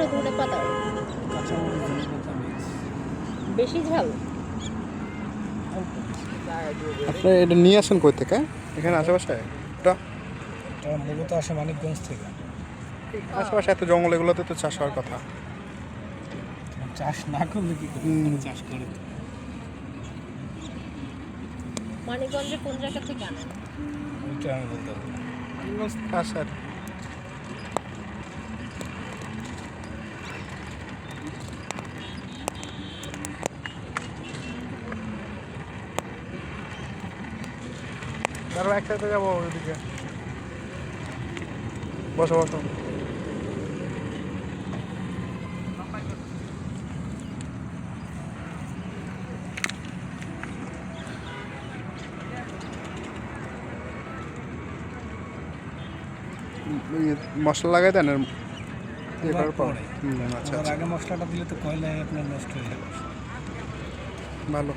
Tomato ধনেপাতা কাঁচামরিচ ধনেপাতা মিক্স বেশি ঝাল। অল্প বেশি। আপনি এটা নিয়ে আসেন কই থেকে? এখানে আশেপাশে এটা এটা মূলত আসে মানিকগঞ্জ থেকে। আশেপাশে এত জঙ্গল, এগুলোতে তো চাষ হওয়ার কথা। চাষ না করলে কি করে? চাষ করে তো। মানিকগঞ্জে কোন জায়গা থেকে আনেন? ওইটা আমি বলতে পারবো না। মানিকগঞ্জ আসার তারপর একসাথে যাবো ওইদিকে। বসো বসো। মশলা লাগাই দেন ইয়ে করার পর। পরে। আচ্ছা আবার আচ্ছা, আগে মশলাটা দিলে তো কয়লায় আপনার নষ্ট হয়ে যাবে। ভালো।